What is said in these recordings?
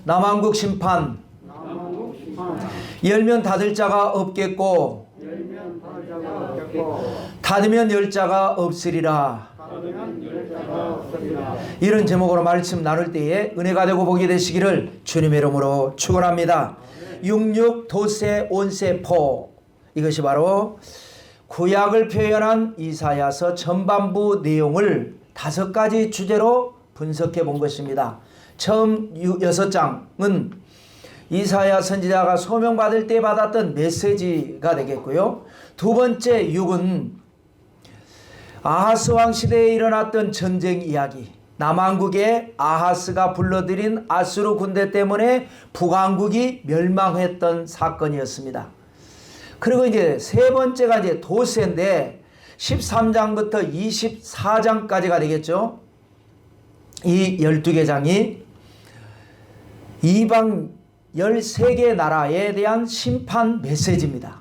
남한국 심판 열면 닫을 자가 없겠고 닫으면 열 자가 없으리라. 이런 제목으로 말씀 나눌 때에 은혜가 되고 복이 되시기를 주님의 이름으로 축원합니다. 육육 도세 온세포, 이것이 바로 구약을 표현한 이사야서 전반부 내용을 5가지 주제로 분석해 본 것입니다. 처음 6장은 이사야 선지자가 소명받을 때 받았던 메시지가 되겠고요. 두 번째 6은 아하스 왕 시대에 일어났던 전쟁 이야기, 남한국에 아하스가 불러들인 아수르 군대 때문에 북한국이 멸망했던 사건이었습니다. 그리고 이제 세 번째가 이제 도세인데 13장부터 24장까지가 되겠죠. 이 12개 장이 이방 13개 나라에 대한 심판 메시지입니다.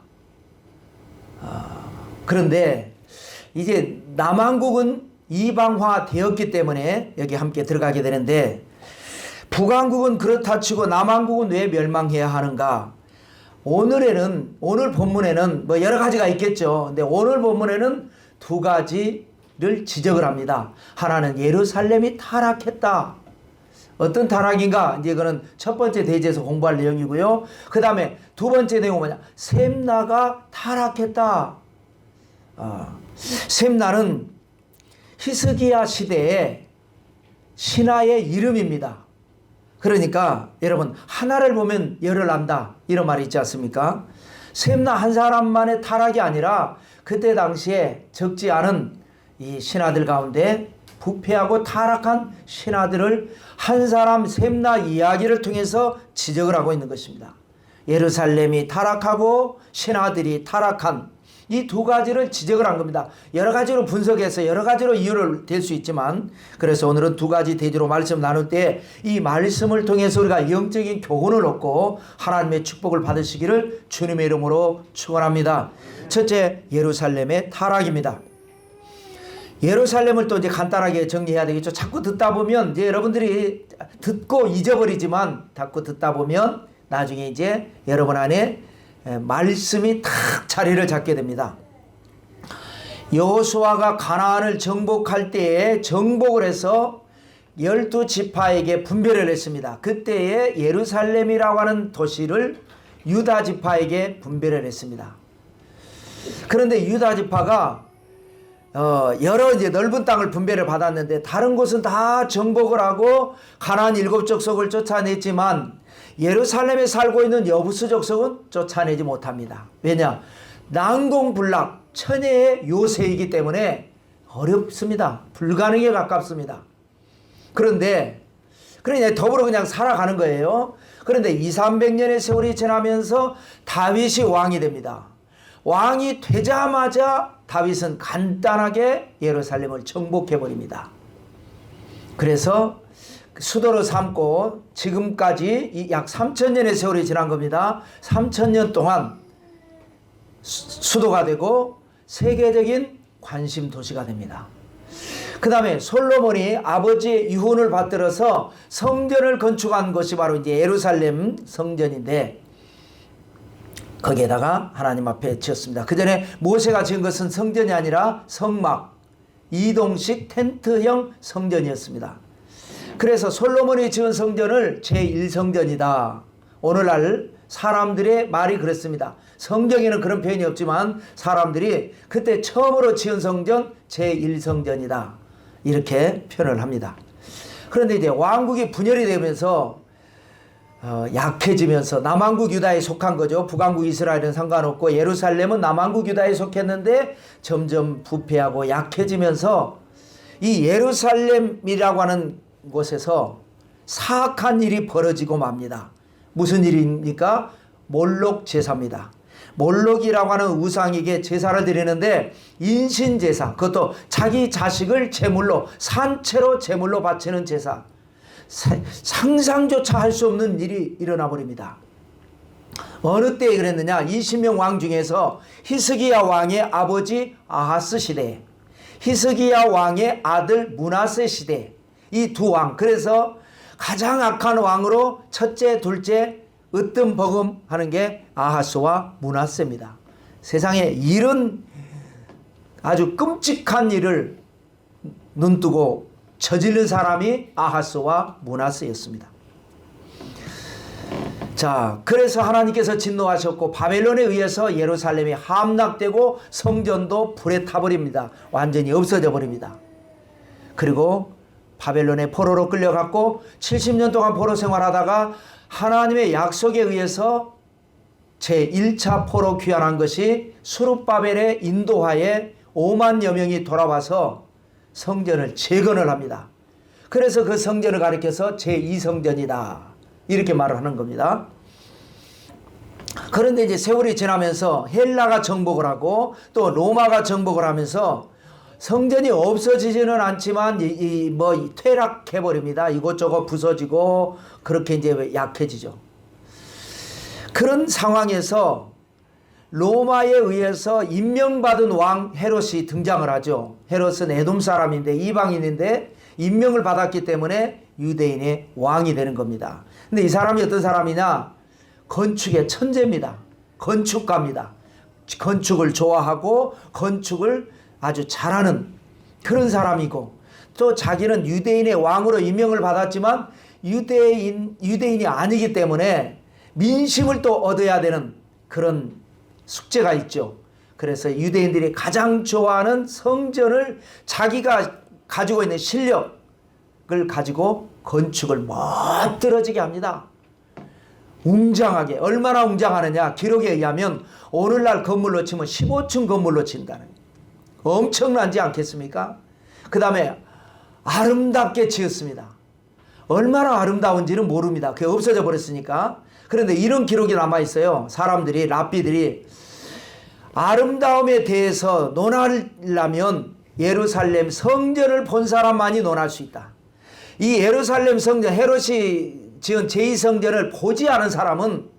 그런데 이제 남한국은 이방화 되었기 때문에 여기 함께 들어가게 되는데, 북한국은 그렇다 치고 남한국은 왜 멸망해야 하는가? 오늘 본문에는 뭐 여러 가지가 있겠죠. 근데 오늘 본문에는 2가지를 지적을 합니다. 하나는 예루살렘이 타락했다. 어떤 타락인가? 이제 그는 첫 번째 대지에서 공부할 내용이고요. 그 다음에 두 번째 내용은 뭐냐? 셈나가 타락했다. 셈나는 히스기야 시대의 신하의 이름입니다. 그러니까 여러분, 하나를 보면 열을 안다, 이런 말이 있지 않습니까? 셈나 한 사람만의 타락이 아니라 그때 당시에 적지 않은 이 신하들 가운데 부패하고 타락한 신하들을 한 사람 셈나 이야기를 통해서 지적을 하고 있는 것입니다. 예루살렘이 타락하고 신하들이 타락한 이 2가지를 지적을 한 겁니다. 여러 가지로 분석해서 여러 가지로 이유를 댈 수 있지만, 그래서 오늘은 2가지 대지로 말씀 나눌 때 이 말씀을 통해서 우리가 영적인 교훈을 얻고 하나님의 축복을 받으시기를 주님의 이름으로 축원합니다. 첫째, 예루살렘의 타락입니다. 예루살렘을 또 이제 간단하게 정리해야 되겠죠. 자꾸 듣다 보면 이제 여러분들이 듣고 잊어버리지만, 자꾸 듣다 보면 나중에 이제 여러분 안에 말씀이 탁 자리를 잡게 됩니다. 여호수아가 가나안을 정복할 때에 정복을 해서 12지파에게 분배를 했습니다. 그때에 예루살렘이라고 하는 도시를 유다 지파에게 분배를 했습니다. 그런데 유다 지파가 여러 이제 넓은 땅을 분배를 받았는데 다른 곳은 다 정복을 하고 가나안 7족속을 쫓아냈지만 예루살렘에 살고 있는 여부수 족속은 쫓아내지 못합니다. 왜냐? 난공불락 천혜의 요새이기 때문에 어렵습니다. 불가능에 가깝습니다. 그런데 더불어 그냥 살아가는 거예요. 그런데 200~300년의 세월이 지나면서 다윗이 왕이 됩니다. 왕이 되자마자 다윗은 간단하게 예루살렘을 정복해버립니다. 그래서 수도로 삼고 지금까지 약 3000년의 세월이 지난 겁니다. 3000년 동안 수도가 되고 세계적인 관심 도시가 됩니다. 그 다음에 솔로몬이 아버지의 유언을 받들어서 성전을 건축한 것이 바로 이제 예루살렘 성전인데, 거기에다가 하나님 앞에 지었습니다. 그 전에 모세가 지은 것은 성전이 아니라 성막, 이동식 텐트형 성전이었습니다. 그래서 솔로몬이 지은 성전을 제1성전이다. 오늘날 사람들의 말이 그렇습니다. 성경에는 그런 표현이 없지만 사람들이 그때 처음으로 지은 성전 제1성전이다. 이렇게 표현을 합니다. 그런데 이제 왕국이 분열이 되면서 약해지면서 남한국 유다에 속한 거죠. 북한국 이스라엘은 상관없고 예루살렘은 남한국 유다에 속했는데 점점 부패하고 약해지면서 이 예루살렘이라고 하는 곳에서 사악한 일이 벌어지고 맙니다. 무슨 일입니까? 몰록 제사입니다. 몰록이라고 하는 우상에게 제사를 드리는데 인신제사, 그것도 자기 자식을 제물로, 산채로 제물로 바치는 제사, 상상조차 할 수 없는 일이 일어나 버립니다. 어느 때에 그랬느냐? 20명 왕 중에서 히스기야 왕의 아버지 아하스 시대, 히스기야 왕의 아들 므낫세 시대, 이 두 왕, 그래서 가장 악한 왕으로 첫째, 둘째 으뜸버금하는 게 아하스와 므낫세입니다. 세상에 이런 아주 끔찍한 일을 눈뜨고 저지른 사람이 아하스와 므낫세였습니다. 자, 그래서 하나님께서 진노하셨고 바벨론에 의해서 예루살렘이 함락되고 성전도 불에 타버립니다. 완전히 없어져 버립니다. 그리고 바벨론의 포로로 끌려갔고 70년 동안 포로 생활하다가 하나님의 약속에 의해서 제1차 포로 귀환한 것이 수룹바벨의 인도하에 5만여 명이 돌아와서 성전을 재건을 합니다. 그래서 그 성전을 가리켜서 제2성전이다. 이렇게 말을 하는 겁니다. 그런데 이제 세월이 지나면서 헬라가 정복을 하고 또 로마가 정복을 하면서 성전이 없어지지는 않지만 퇴락해버립니다. 이곳저곳 부서지고 그렇게 이제 약해지죠. 그런 상황에서 로마에 의해서 임명받은 왕 헤롯이 등장을 하죠. 헤롯은 에돔 사람인데 이방인인데 임명을 받았기 때문에 유대인의 왕이 되는 겁니다. 근데 이 사람이 어떤 사람이냐? 건축의 천재입니다. 건축가입니다. 건축을 좋아하고 건축을 아주 잘하는 그런 사람이고 또 자기는 유대인의 왕으로 임명을 받았지만 유대인이 아니기 때문에 민심을 또 얻어야 되는 그런 숙제가 있죠. 그래서 유대인들이 가장 좋아하는 성전을 자기가 가지고 있는 실력을 가지고 건축을 멋들어지게 합니다. 웅장하게. 얼마나 웅장하느냐. 기록에 의하면 오늘날 건물로 치면 15층 건물로 친다는 거예요. 엄청나지 않겠습니까? 그 다음에 아름답게 지었습니다. 얼마나 아름다운지는 모릅니다. 그게 없어져 버렸으니까. 그런데 이런 기록이 남아있어요. 사람들이 랍비들이 아름다움에 대해서 논하려면 예루살렘 성전을 본 사람만이 논할 수 있다. 이 예루살렘 성전, 헤롯이 지은 제2성전을 보지 않은 사람은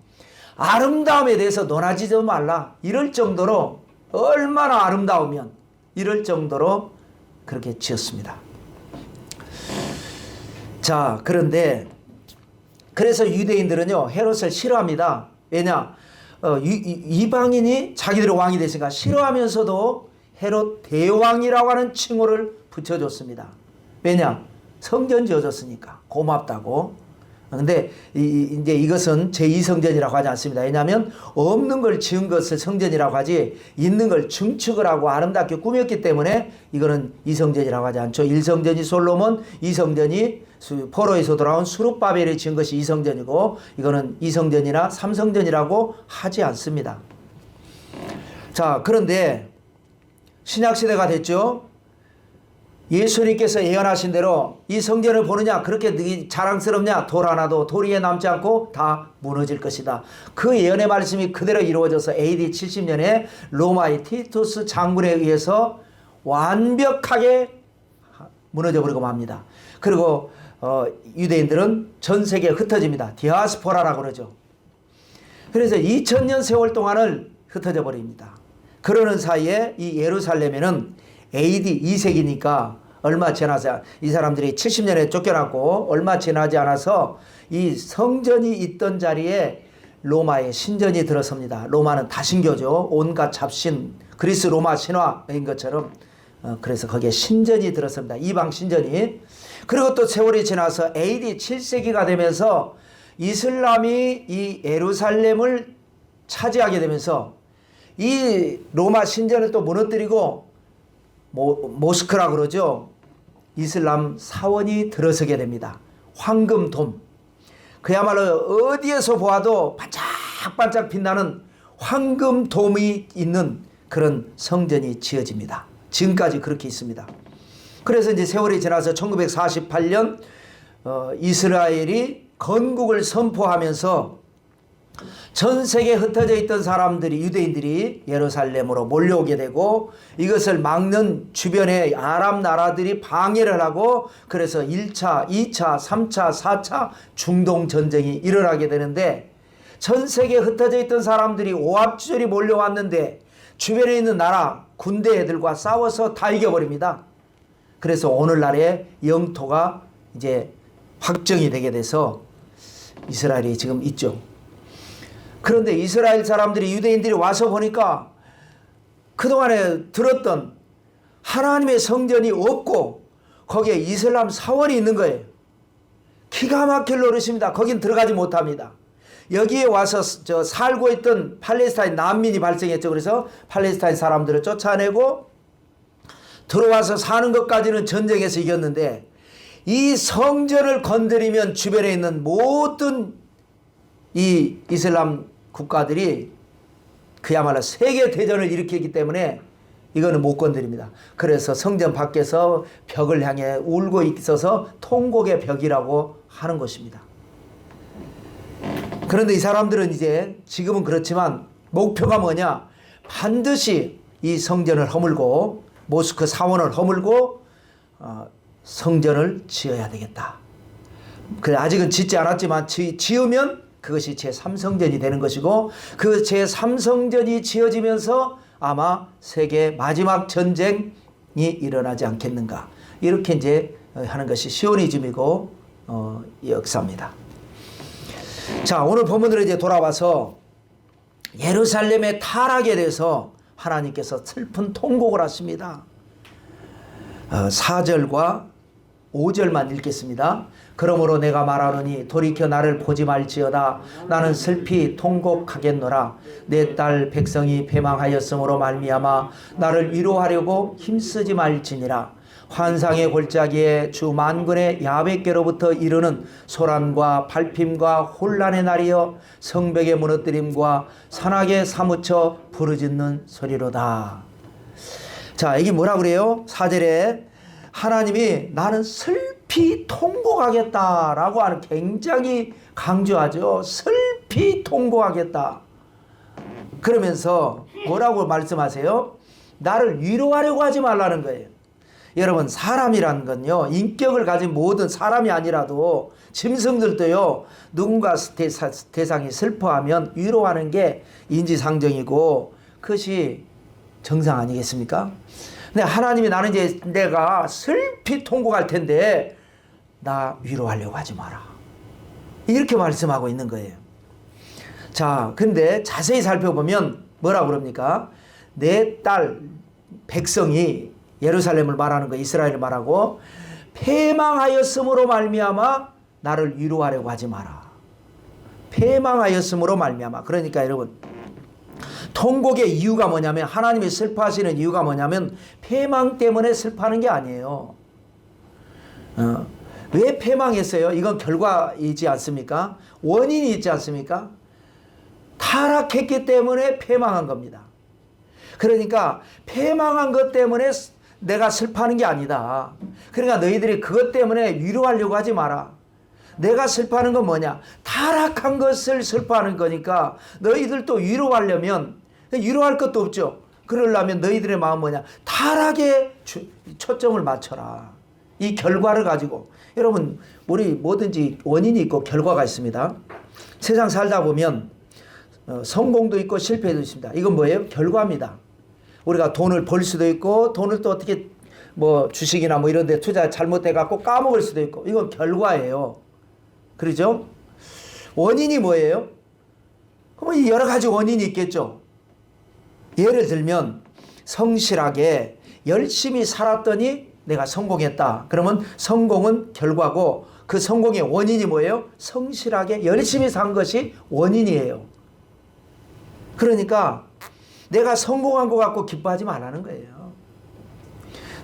아름다움에 대해서 논하지도 말라. 이럴 정도로 얼마나 아름다우면 이럴 정도로 그렇게 지었습니다. 자, 그런데 그래서 유대인들은요 헤롯을 싫어합니다. 왜냐? 이방인이 자기들의 왕이 됐으니까 싫어하면서도 헤롯 대왕이라고 하는 칭호를 붙여줬습니다. 왜냐? 성전 지어줬으니까 고맙다고. 근데 이제 이것은 제2성전이라고 하지 않습니다. 왜냐하면 없는 걸 지은 것을 성전이라고 하지 있는 걸 증축을 하고 아름답게 꾸몄기 때문에 이거는 2성전이라고 하지 않죠. 1성전이 솔로몬, 2성전이 포로에서 돌아온 수룹바벨이 지은 것이 2성전이고 이거는 2성전이나 3성전이라고 하지 않습니다. 자, 그런데 신약시대가 됐죠. 예수님께서 예언하신 대로 이 성전을 보느냐 그렇게 자랑스럽냐? 돌 하나도 돌 위에 남지 않고 다 무너질 것이다. 그 예언의 말씀이 그대로 이루어져서 AD 70년에 로마의 티투스 장군에 의해서 완벽하게 무너져 버리고 맙니다. 그리고 유대인들은 전 세계에 흩어집니다. 디아스포라라고 그러죠. 그래서 2000년 세월 동안을 흩어져 버립니다. 그러는 사이에 이 예루살렘에는 AD 2세기니까 얼마 지나서 이 사람들이 70년에 쫓겨났고 얼마 지나지 않아서 이 성전이 있던 자리에 로마의 신전이 들어섭니다. 로마는 다신교죠. 온갖 잡신, 그리스 로마 신화인 것처럼 그래서 거기에 신전이 들어섭니다. 이방 신전이. 그리고 또 세월이 지나서 AD 7세기가 되면서 이슬람이 이 예루살렘을 차지하게 되면서 이 로마 신전을 또 무너뜨리고 모스크라고 그러죠. 이슬람 사원이 들어서게 됩니다. 황금돔. 그야말로 어디에서 보아도 반짝반짝 빛나는 황금돔이 있는 그런 성전이 지어집니다. 지금까지 그렇게 있습니다. 그래서 이제 세월이 지나서 1948년 이스라엘이 건국을 선포하면서 전 세계에 흩어져 있던 사람들이 유대인들이 예루살렘으로 몰려오게 되고 이것을 막는 주변의 아랍 나라들이 방해를 하고 그래서 1차, 2차, 3차, 4차 중동 전쟁이 일어나게 되는데 전 세계에 흩어져 있던 사람들이 오합지졸이 몰려왔는데 주변에 있는 나라 군대 애들과 싸워서 다 이겨버립니다. 그래서 오늘날의 영토가 이제 확정이 되게 돼서 이스라엘이 지금 있죠. 그런데 이스라엘 사람들이, 유대인들이 와서 보니까 그동안에 들었던 하나님의 성전이 없고 거기에 이슬람 사원이 있는 거예요. 기가 막힐 노릇입니다. 거긴 들어가지 못합니다. 여기에 와서 살고 있던 팔레스타인 난민이 발생했죠. 그래서 팔레스타인 사람들을 쫓아내고 들어와서 사는 것까지는 전쟁에서 이겼는데, 이 성전을 건드리면 주변에 있는 모든 이 이슬람 국가들이 그야말로 세계 대전을 일으키기 때문에 이거는 못 건드립니다. 그래서 성전 밖에서 벽을 향해 울고 있어서 통곡의 벽이라고 하는 것입니다. 그런데 이 사람들은 이제 지금은 그렇지만 목표가 뭐냐? 반드시 이 성전을 허물고 모스크 사원을 허물고 성전을 지어야 되겠다. 그래, 아직은 짓지 않았지만 지으면 그것이 제3성전이 되는 것이고, 그 제3성전이 지어지면서 아마 세계 마지막 전쟁이 일어나지 않겠는가. 이렇게 이제 하는 것이 시오니즘이고 역사입니다. 자, 오늘 본문으로 이제 돌아와서 예루살렘의 타락에 대해서 하나님께서 슬픈 통곡을 하십니다. 4절과 5절만 읽겠습니다. 그러므로 내가 말하노니 돌이켜 나를 보지 말지어다. 나는 슬피 통곡하겠노라. 내 딸 백성이 패망하였으므로 말미암아 나를 위로하려고 힘쓰지 말지니라. 환상의 골짜기에 주 만군의 야훼께로부터 이르는 소란과 발핌과 혼란의 날이여 성벽의 무너뜨림과 산악에 사무쳐 부르짖는 소리로다. 자, 이게 뭐라 그래요? 4절에 하나님이 나는 슬피 통곡하겠다라고 하는, 굉장히 강조하죠. 슬피 통곡하겠다. 그러면서 뭐라고 말씀하세요? 나를 위로하려고 하지 말라는 거예요. 여러분, 사람이란 건요, 인격을 가진 모든 사람이 아니라도 짐승들도요, 누군가 대상이 슬퍼하면 위로하는 게 인지상정이고 그것이 정상 아니겠습니까? 근데 하나님이 나는 이제 내가 슬피 통곡할 텐데 나 위로하려고 하지 마라. 이렇게 말씀하고 있는 거예요. 자, 근데 자세히 살펴보면 뭐라고 그럽니까? 내 딸 백성이, 예루살렘을 말하는 거, 이스라엘을 말하고, 패망하였으므로 말미암아 나를 위로하려고 하지 마라. 패망하였으므로 말미암아. 그러니까 여러분, 통곡의 이유가 뭐냐면, 하나님이 슬퍼하시는 이유가 뭐냐면 패망 때문에 슬퍼하는 게 아니에요. 왜 패망했어요? 이건 결과이지 않습니까? 원인이 있지 않습니까? 타락했기 때문에 패망한 겁니다. 그러니까 패망한 것 때문에 내가 슬퍼하는 게 아니다. 그러니까 너희들이 그것 때문에 위로하려고 하지 마라. 내가 슬퍼하는 건 뭐냐? 타락한 것을 슬퍼하는 거니까 너희들도 위로하려면 위로할 것도 없죠. 그러려면 너희들의 마음은 뭐냐? 타락에 초점을 맞춰라. 이 결과를 가지고. 여러분, 우리 뭐든지 원인이 있고 결과가 있습니다. 세상 살다 보면 성공도 있고 실패도 있습니다. 이건 뭐예요? 결과입니다. 우리가 돈을 벌 수도 있고, 돈을 또 어떻게 뭐 주식이나 뭐 이런 데 투자 잘못해 갖고 까먹을 수도 있고, 이건 결과예요. 그러죠? 원인이 뭐예요? 그럼 여러 가지 원인이 있겠죠. 예를 들면 성실하게 열심히 살았더니 내가 성공했다. 그러면 성공은 결과고, 그 성공의 원인이 뭐예요? 성실하게 열심히 산 것이 원인이에요. 그러니까 내가 성공한 것 갖고 기뻐하지 말라는 거예요.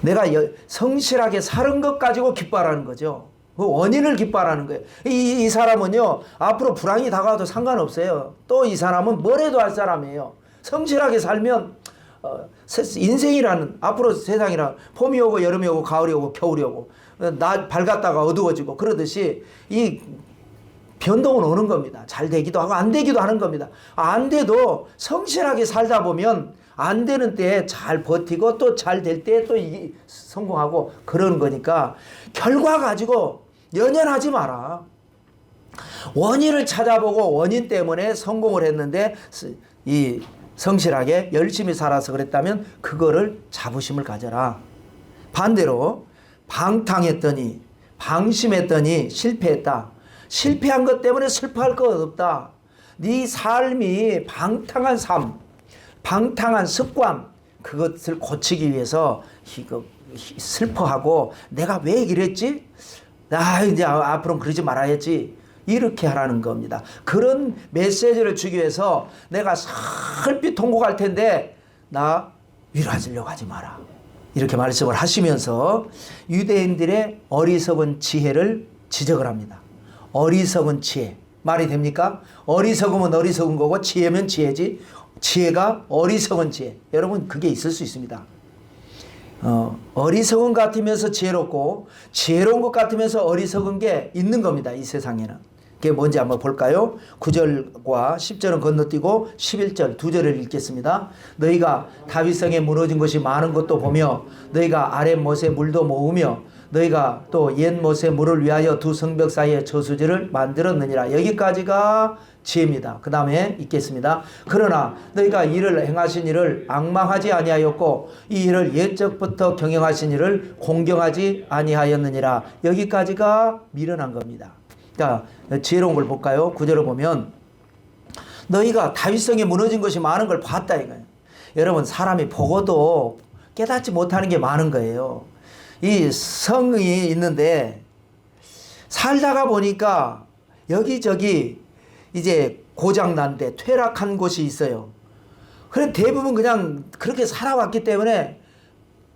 내가 성실하게 사는 것 가지고 기뻐하라는 거죠. 그 원인을 기뻐하라는 거예요. 이 사람은요, 앞으로 불황이 다가와도 상관없어요. 또 이 사람은 뭘 해도 할 사람이에요. 성실하게 살면 인생이라는, 앞으로 세상이란 봄이 오고 여름이 오고 가을이 오고 겨울이 오고 밝았다가 어두워지고 그러듯이 이 변동은 오는 겁니다. 잘 되기도 하고 안 되기도 하는 겁니다. 안 돼도 성실하게 살다 보면 안 되는 때에 잘 버티고 또 잘 될 때에 또 성공하고 그러는 거니까 결과 가지고 연연하지 마라. 원인을 찾아보고 원인 때문에 성공을 했는데 이 성실하게 열심히 살아서 그랬다면 그거를 자부심을 가져라. 반대로 방탕했더니 방심했더니 실패했다. 실패한 것 때문에 슬퍼할 것 없다. 네 삶이 방탕한 삶, 방탕한 습관, 그것을 고치기 위해서 슬퍼하고 내가 왜 이랬지? 이제 앞으로는 그러지 말아야지. 이렇게 하라는 겁니다. 그런 메시지를 주기 위해서 내가 슬피 통곡할 텐데 나 위로하려고 하지 마라. 이렇게 말씀을 하시면서 유대인들의 어리석은 지혜를 지적을 합니다. 어리석은 지혜. 말이 됩니까? 어리석으면 어리석은 거고 지혜면 지혜지. 지혜가 어리석은 지혜. 여러분 그게 있을 수 있습니다. 어리석은 것 같으면서 지혜롭고 지혜로운 것 같으면서 어리석은 게 있는 겁니다. 이 세상에는. 그게 뭔지 한번 볼까요? 9절과 10절은 건너뛰고 11절 두 절을 읽겠습니다. 너희가 다윗성에 무너진 것이 많은 것도 보며 너희가 아랫못에 물도 모으며 너희가 또 옛못에 물을 위하여 두 성벽 사이에 저수지를 만들었느니라. 여기까지가 지혜입니다. 그 다음에 읽겠습니다. 그러나 너희가 이를 행하신 이를 앙망하지 아니하였고 이 일을 옛적부터 경영하신 이를 공경하지 아니하였느니라. 여기까지가 미련한 겁니다. 자, 지혜로운 걸 볼까요? 구절을 보면 너희가 다윗성에 무너진 것이 많은 걸 봤다 이거예요. 여러분 사람이 보고도 깨닫지 못하는 게 많은 거예요. 이 성이 있는데 살다가 보니까 여기저기 이제 고장난데 퇴락한 곳이 있어요. 그래 대부분 그냥 그렇게 살아왔기 때문에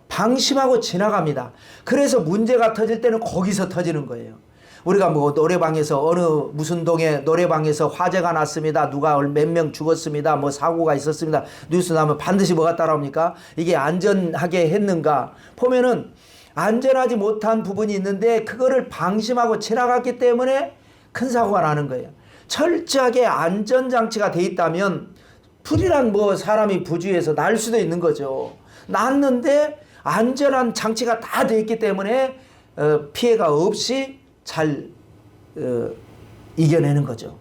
방심하고 지나갑니다. 그래서 문제가 터질 때는 거기서 터지는 거예요. 우리가 뭐 노래방에서 무슨 동에 노래방에서 화재가 났습니다. 누가 몇 명 죽었습니다. 뭐 사고가 있었습니다. 뉴스 나면 반드시 뭐가 따라옵니까? 이게 안전하게 했는가? 보면은 안전하지 못한 부분이 있는데 그거를 방심하고 지나갔기 때문에 큰 사고가 나는 거예요. 철저하게 안전장치가 돼 있다면 불이란 뭐 사람이 부주의해서 날 수도 있는 거죠. 났는데 안전한 장치가 다 돼 있기 때문에 피해가 없이 잘 이겨내는 거죠.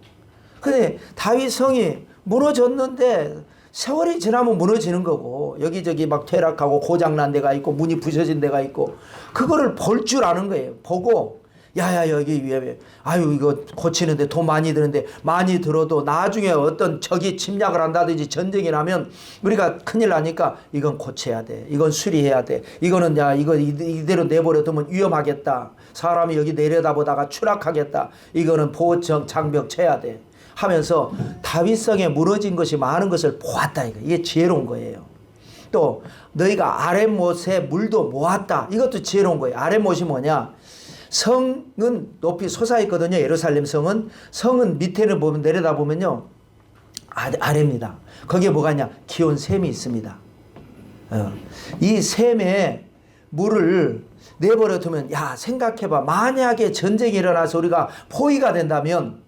근데 다윗 성이 무너졌는데 세월이 지나면 무너지는 거고 여기저기 막 퇴락하고 고장난 데가 있고 문이 부서진 데가 있고 그거를 볼 줄 아는 거예요. 보고 야야 여기 위에 아유 이거 고치는데 돈 많이 드는데 많이 들어도 나중에 어떤 적이 침략을 한다든지 전쟁이 나면 우리가 큰일 나니까 이건 고쳐야 돼. 이건 수리해야 돼. 이거는 야 이거 이대로 내버려 두면 위험하겠다. 사람이 여기 내려다보다가 추락하겠다. 이거는 보호청 장벽 쳐야 돼. 하면서 다윗성에 무너진 것이 많은 것을 보았다. 이게 지혜로운 거예요. 또 너희가 아랫못에 물도 모았다. 이것도 지혜로운 거예요. 아랫못이 뭐냐? 성은 높이 솟아있거든요. 예루살렘 성은. 성은 밑에를 보면 내려다보면요. 아래입니다. 거기에 뭐가 있냐? 기온 샘이 있습니다. 이 샘에 물을 내버려 두면 야 생각해봐. 만약에 전쟁이 일어나서 우리가 포위가 된다면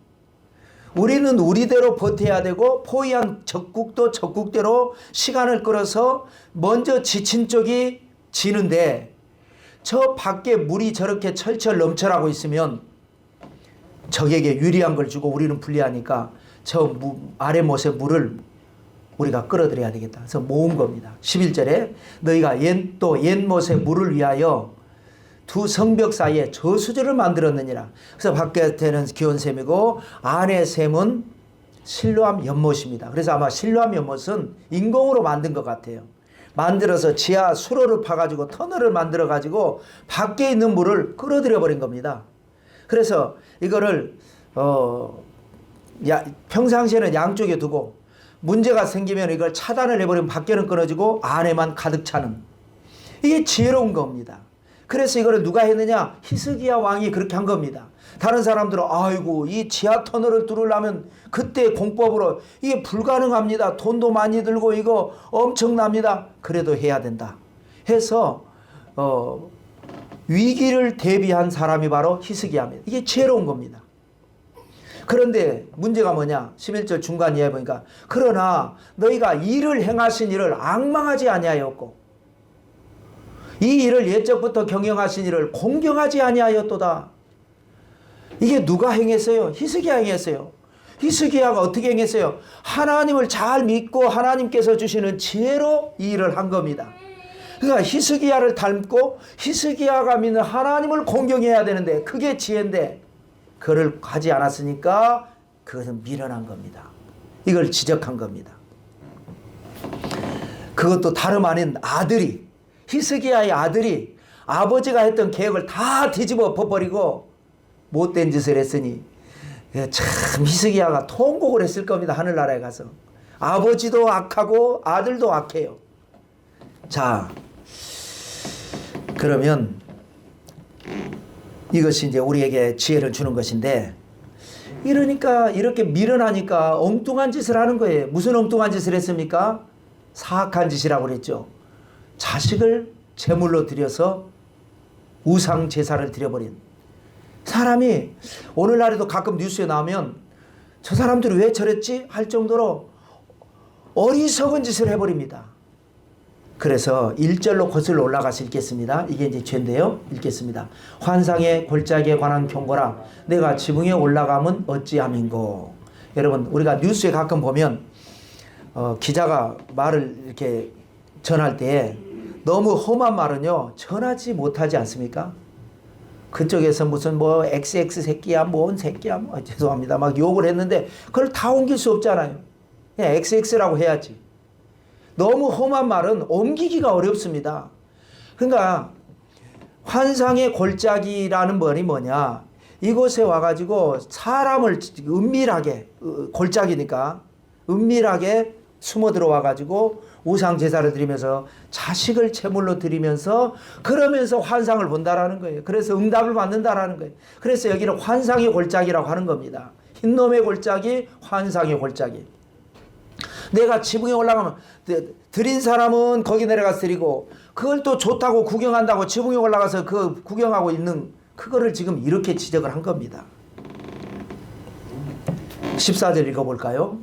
우리는 우리대로 버텨야 되고 포위한 적국도 적국대로 시간을 끌어서 먼저 지친 쪽이 지는데 저 밖에 물이 저렇게 철철 넘쳐나고 있으면 적에게 유리한 걸 주고 우리는 불리하니까 저 아랫못에 물을 우리가 끌어들여야 되겠다. 그래서 모은 겁니다. 11절에 너희가 또 옛못에 물을 위하여 두 성벽 사이에 저수지를 만들었느니라. 그래서 바깥에는 기온샘이고 안의 샘은 실로암 연못입니다. 그래서 아마 실로암 연못은 인공으로 만든 것 같아요. 만들어서 지하 수로를 파가지고 터널을 만들어가지고 밖에 있는 물을 끌어들여 버린 겁니다. 그래서 이거를 평상시에는 양쪽에 두고 문제가 생기면 이걸 차단을 해버리면 밖에는 끊어지고 안에만 가득 차는 이게 지혜로운 겁니다. 그래서 이거를 누가 했느냐? 히스기야 왕이 그렇게 한 겁니다. 다른 사람들은 아이고 이 지하 터널을 뚫으려면 그때 공법으로 이게 불가능합니다. 돈도 많이 들고 이거 엄청납니다. 그래도 해야 된다 해서 위기를 대비한 사람이 바로 히스기야입니다. 이게 지혜로운 겁니다. 그런데 문제가 뭐냐? 11절 중간 이하에 보니까 그러나 너희가 이를 행하신 이를 앙망하지 아니하였고 이 일을 옛적부터 경영하신 이를 공경하지 아니하였도다. 이게 누가 행했어요? 히스기야 행했어요. 히스기야가 어떻게 행했어요? 하나님을 잘 믿고 하나님께서 주시는 지혜로 이 일을 한 겁니다. 그러니까 히스기야를 닮고 히스기야가 믿는 하나님을 공경해야 되는데 그게 지혜인데 그를 하지 않았으니까 그것은 미련한 겁니다. 이걸 지적한 겁니다. 그것도 다름 아닌 아들이, 히스기야의 아들이 아버지가 했던 계획을 다 뒤집어 버리고 못된 짓을 했으니 참 히스기야가 통곡을 했을 겁니다. 하늘나라에 가서. 아버지도 악하고 아들도 악해요. 자, 그러면 이것이 이제 우리에게 지혜를 주는 것인데, 이러니까 이렇게 미련하니까 엉뚱한 짓을 하는 거예요. 무슨 엉뚱한 짓을 했습니까? 사악한 짓이라고 그랬죠. 자식을 제물로 드려서 우상 제사를 드려버린 사람이 오늘날에도 가끔 뉴스에 나오면 저 사람들이 왜 저랬지? 할 정도로 어리석은 짓을 해버립니다. 그래서 1절로 거슬러 올라가서 읽겠습니다. 이게 이제 죄인데요. 읽겠습니다. 환상의 골짜기에 관한 경고라. 내가 지붕에 올라가면 어찌함인고. 여러분, 우리가 뉴스에 가끔 보면 기자가 말을 이렇게 전할 때 너무 험한 말은요 전하지 못하지 않습니까? 그쪽에서 무슨 뭐 XX 새끼야 뭔 새끼야 죄송합니다 막 욕을 했는데 그걸 다 옮길 수 없잖아요. 그냥 XX라고 해야지. 너무 험한 말은 옮기기가 어렵습니다. 그러니까 환상의 골짜기라는 말이 뭐냐, 이곳에 와가지고 사람을 은밀하게, 골짜기니까 은밀하게 숨어 들어와가지고 우상 제사를 드리면서 자식을 제물로 드리면서 그러면서 환상을 본다라는 거예요. 그래서 응답을 받는다라는 거예요. 그래서 여기는 환상의 골짜기라고 하는 겁니다. 흰놈의 골짜기, 환상의 골짜기. 내가 지붕에 올라가면 드린 사람은 거기 내려가서 드리고 그걸 또 좋다고 구경한다고 지붕에 올라가서 그 구경하고 있는 그거를 지금 이렇게 지적을 한 겁니다. 14절 읽어볼까요?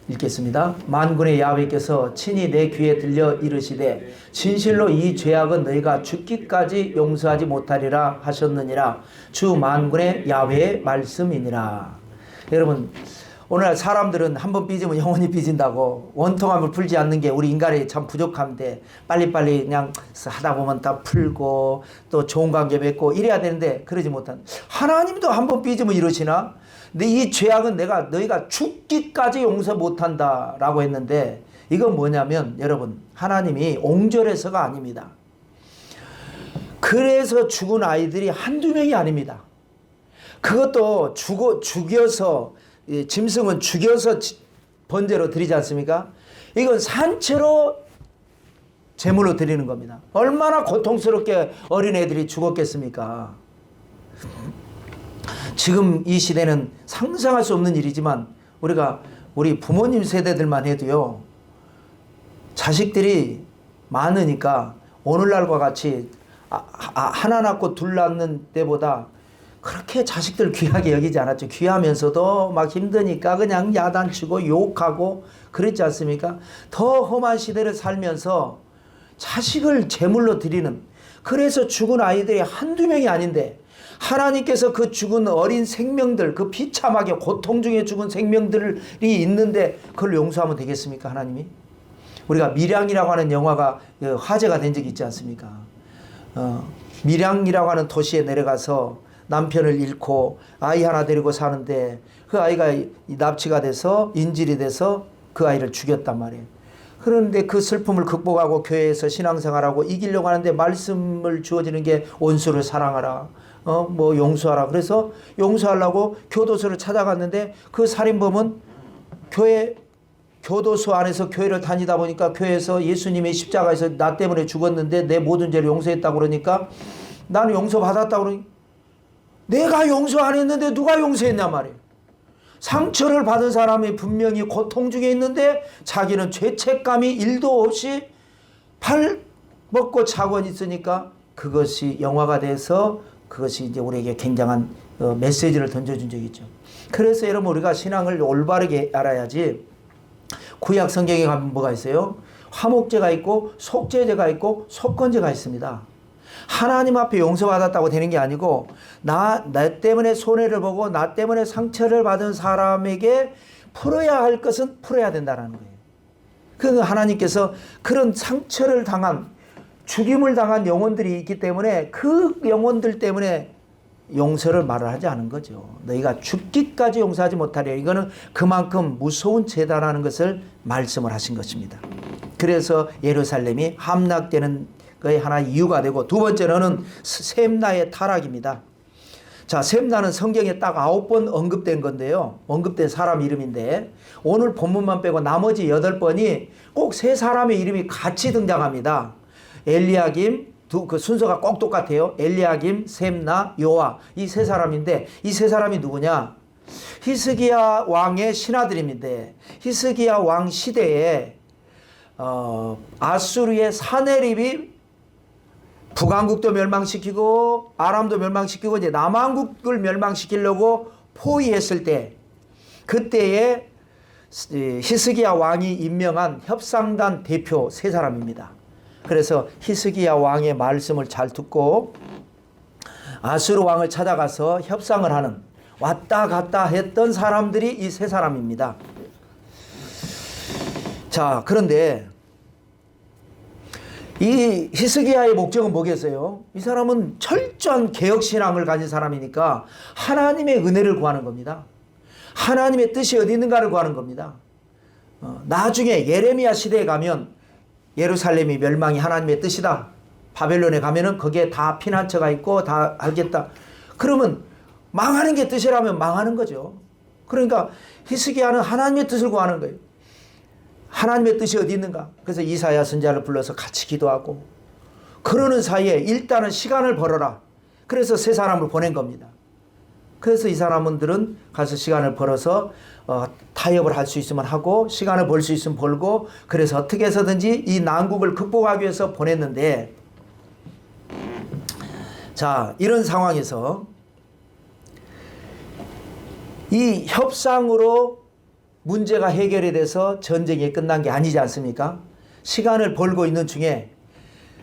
읽겠습니다. 만군의 야훼께서 친히 내 귀에 들려 이르시되 진실로 이 죄악은 너희가 죽기까지 용서하지 못하리라 하셨느니라. 주 만군의 야훼의 말씀이니라. 여러분, 오늘 사람들은 한번 삐지면 영원히 삐진다고 원통함을 풀지 않는 게 우리 인간이 참 부족한데 빨리빨리 그냥 하다 보면 다 풀고 또 좋은 관계 맺고 이래야 되는데 그러지 못한 하나님도 한번 삐지면 이러시나? 근데 이 죄악은 너희가 죽기까지 용서 못한다 라고 했는데 이건 뭐냐면 여러분, 하나님이 옹졸해서가 아닙니다. 그래서 죽은 아이들이 한두 명이 아닙니다. 그것도 죽여서 짐승은 죽여서 번제로 드리지 않습니까? 이건 산채로 제물로 드리는 겁니다. 얼마나 고통스럽게 어린애들이 죽었겠습니까? 지금 이 시대는 상상할 수 없는 일이지만 우리 부모님 세대들만 해도요, 자식들이 많으니까 오늘날과 같이 하나 낳고 둘 낳는 때보다 그렇게 자식들 귀하게 여기지 않았죠. 귀하면서도 막 힘드니까 그냥 야단치고 욕하고 그랬지 않습니까? 더 험한 시대를 살면서 자식을 제물로 드리는, 그래서 죽은 아이들이 한두 명이 아닌데 하나님께서 그 죽은 어린 생명들, 그 비참하게 고통 중에 죽은 생명들이 있는데 그걸 용서하면 되겠습니까? 하나님이? 우리가 밀양이라고 하는 영화가 화제가 된 적이 있지 않습니까? 밀양이라고 하는 도시에 내려가서 남편을 잃고 아이 하나 데리고 사는데 그 아이가 납치가 돼서 인질이 돼서 그 아이를 죽였단 말이에요. 그런데 그 슬픔을 극복하고 교회에서 신앙생활하고 이기려고 하는데 말씀을 주어지는 게 온수를 사랑하라, 뭐 용서하라. 그래서 용서하려고 교도소를 찾아갔는데 그 살인범은 교도소 안에서 교회를 다니다 보니까 교회에서 예수님의 십자가에서 나 때문에 죽었는데 내 모든 죄를 용서했다고 그러니까 나는 용서받았다고 그러니 내가 용서 안 했는데 누가 용서했냐 말이에요. 상처를 받은 사람이 분명히 고통 중에 있는데 자기는 죄책감이 1도 없이 발 먹고 자고 있으니까 그것이 영화가 돼서 그것이 이제 우리에게 굉장한 메시지를 던져준 적이 있죠. 그래서 여러분, 우리가 신앙을 올바르게 알아야지. 구약 성경에 가면 뭐가 있어요? 화목제가 있고 속죄제가 있고 속건제가 있습니다. 하나님 앞에 용서받았다고 되는 게 아니고 나 때문에 손해를 보고 나 때문에 상처를 받은 사람에게 풀어야 할 것은 풀어야 된다는 거예요. 그 하나님께서 그런 상처를 당한 죽임을 당한 영혼들이 있기 때문에 그 영혼들 때문에 용서를 말을 하지 않은 거죠. 너희가 죽기까지 용서하지 못하려. 이거는 그만큼 무서운 죄다라는 것을 말씀을 하신 것입니다. 그래서 예루살렘이 함락되는 거의 하나의 이유가 되고, 두 번째로는 셈나의 타락입니다. 자, 셈나는 성경에 딱 9번 언급된 건데요. 언급된 사람 이름인데, 오늘 본문만 빼고 나머지 8번이 꼭 세 사람의 이름이 같이 등장합니다. 엘리야김, 그 순서가 꼭 똑같아요. 엘리야김, 셈나, 요아, 이 세 사람인데, 이 세 사람이 누구냐? 히스기야 왕의 신하들입니다. 히스기야 왕 시대에 아수르의 사네립이 북왕국도 멸망시키고 아람도 멸망시키고 이제 남왕국을 멸망시키려고 포위했을 때, 그때에 히스기야 왕이 임명한 협상단 대표 세 사람입니다. 그래서 히스기야 왕의 말씀을 잘 듣고 아수르 왕을 찾아가서 협상을 하는, 왔다 갔다 했던 사람들이 이 세 사람입니다. 자, 그런데 이 히스기야의 목적은 뭐겠어요? 이 사람은 철저한 개혁신앙을 가진 사람이니까 하나님의 은혜를 구하는 겁니다. 하나님의 뜻이 어디 있는가를 구하는 겁니다. 나중에 예레미야 시대에 가면 예루살렘이 멸망이 하나님의 뜻이다. 바벨론에 가면은 거기에 다 피난처가 있고 다 알겠다. 그러면 망하는 게 뜻이라면 망하는 거죠. 그러니까 히스기야는 하나님의 뜻을 구하는 거예요. 하나님의 뜻이 어디 있는가? 그래서 이사야 선지자를 불러서 같이 기도하고, 그러는 사이에 일단은 시간을 벌어라. 그래서 세 사람을 보낸 겁니다. 그래서 이 사람들은 가서 시간을 벌어서 타협을 할 수 있으면 하고, 시간을 벌 수 있으면 벌고, 그래서 어떻게 해서든지 이 난국을 극복하기 위해서 보냈는데, 자, 이런 상황에서 이 협상으로 문제가 해결이 돼서 전쟁이 끝난 게 아니지 않습니까? 시간을 벌고 있는 중에